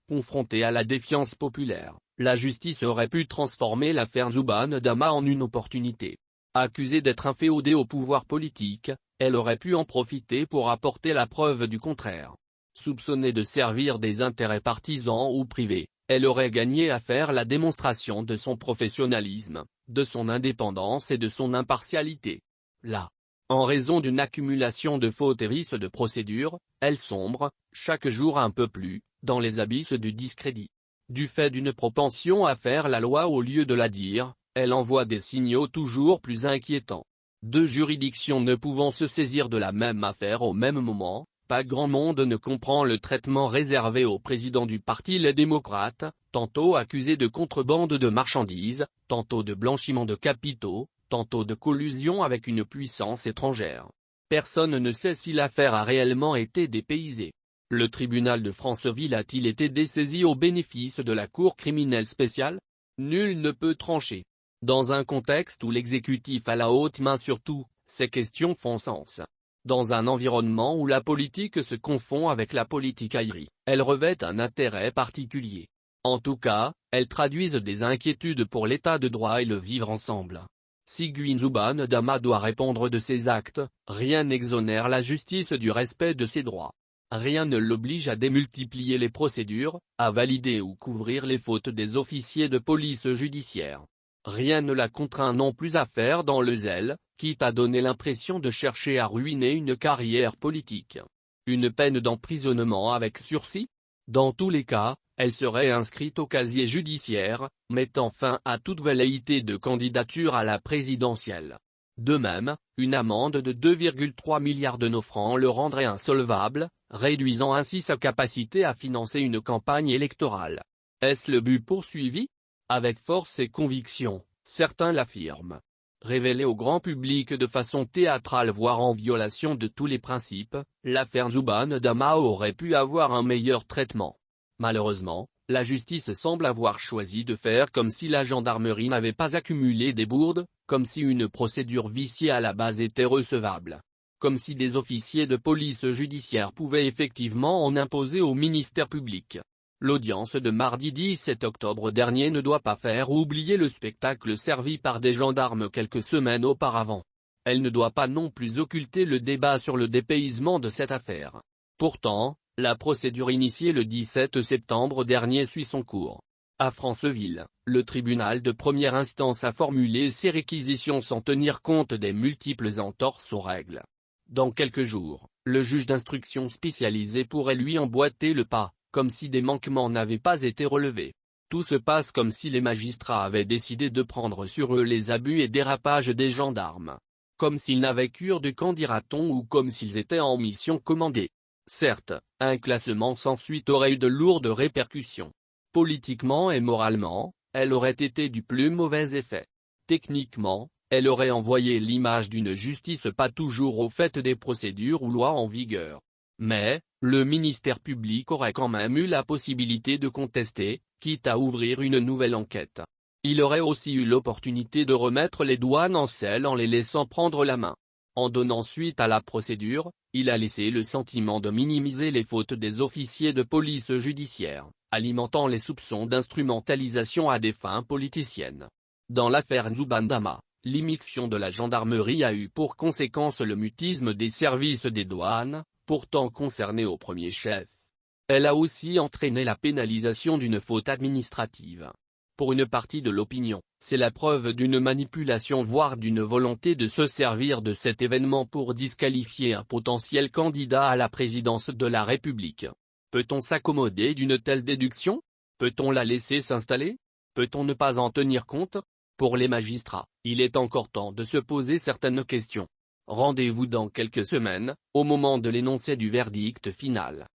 Confrontée à la défiance populaire, la justice aurait pu transformer l'affaire Zubaan Dama en une opportunité. Accusée d'être inféodée au pouvoir politique, elle aurait pu en profiter pour apporter la preuve du contraire. Soupçonnée de servir des intérêts partisans ou privés, elle aurait gagné à faire la démonstration de son professionnalisme, de son indépendance et de son impartialité. Là, en raison d'une accumulation de fautes et vices de procédure, elle sombre, chaque jour un peu plus, dans les abysses du discrédit. Du fait d'une propension à faire la loi au lieu de la dire, elle envoie des signaux toujours plus inquiétants. Deux juridictions ne pouvant se saisir de la même affaire au même moment, pas grand monde ne comprend le traitement réservé au président du parti Les Démocrates, tantôt accusé de contrebande de marchandises, tantôt de blanchiment de capitaux, tantôt de collusion avec une puissance étrangère. Personne ne sait si l'affaire a réellement été dépaysée. Le tribunal de Franceville a-t-il été dessaisi au bénéfice de la Cour criminelle spéciale? Nul ne peut trancher. Dans un contexte où l'exécutif a la haute main sur tout, ces questions font sens. Dans un environnement où la politique se confond avec la politique aérienne, elles revêtent un intérêt particulier. En tout cas, elles traduisent des inquiétudes pour l'état de droit et le vivre ensemble. Si Guyane Zubaan Dama doit répondre de ses actes, rien n'exonère la justice du respect de ses droits. Rien ne l'oblige à démultiplier les procédures, à valider ou couvrir les fautes des officiers de police judiciaire. Rien ne la contraint non plus à faire dans le zèle, quitte à donner l'impression de chercher à ruiner une carrière politique. Une peine d'emprisonnement avec sursis? Dans tous les cas, elle serait inscrite au casier judiciaire, mettant fin à toute velléité de candidature à la présidentielle. De même, une amende de 2,3 milliards de nos francs le rendrait insolvable, réduisant ainsi sa capacité à financer une campagne électorale. Est-ce le but poursuivi? Avec force et conviction, certains l'affirment. Révélée au grand public de façon théâtrale voire en violation de tous les principes, l'affaire Zubaan Dama aurait pu avoir un meilleur traitement. Malheureusement, la justice semble avoir choisi de faire comme si la gendarmerie n'avait pas accumulé des bourdes, comme si une procédure viciée à la base était recevable. Comme si des officiers de police judiciaire pouvaient effectivement en imposer au ministère public. L'audience de mardi 17 octobre dernier ne doit pas faire oublier le spectacle servi par des gendarmes quelques semaines auparavant. Elle ne doit pas non plus occulter le débat sur le dépaysement de cette affaire. Pourtant, la procédure initiée le 17 septembre dernier suit son cours. À Franceville, le tribunal de première instance a formulé ses réquisitions sans tenir compte des multiples entorses aux règles. Dans quelques jours, le juge d'instruction spécialisé pourrait lui emboîter le pas, comme si des manquements n'avaient pas été relevés. Tout se passe comme si les magistrats avaient décidé de prendre sur eux les abus et dérapages des gendarmes. Comme s'ils n'avaient cure de qu'en dira-t-on ou comme s'ils étaient en mission commandée. Certes, un classement sans suite aurait eu de lourdes répercussions. Politiquement et moralement, elle aurait été du plus mauvais effet. Techniquement, elle aurait envoyé l'image d'une justice pas toujours au fait des procédures ou lois en vigueur. Mais, le ministère public aurait quand même eu la possibilité de contester, quitte à ouvrir une nouvelle enquête. Il aurait aussi eu l'opportunité de remettre les douanes en selle en les laissant prendre la main. En donnant suite à la procédure, il a laissé le sentiment de minimiser les fautes des officiers de police judiciaire, alimentant les soupçons d'instrumentalisation à des fins politiciennes. Dans l'affaire Zubaan Dama, l'immixtion de la gendarmerie a eu pour conséquence le mutisme des services des douanes, pourtant concernés au premier chef. Elle a aussi entraîné la pénalisation d'une faute administrative. Pour une partie de l'opinion, c'est la preuve d'une manipulation voire d'une volonté de se servir de cet événement pour disqualifier un potentiel candidat à la présidence de la République. Peut-on s'accommoder d'une telle déduction? Peut-on la laisser s'installer? Peut-on ne pas en tenir compte? Pour les magistrats, il est encore temps de se poser certaines questions. Rendez-vous dans quelques semaines, au moment de l'énoncé du verdict final.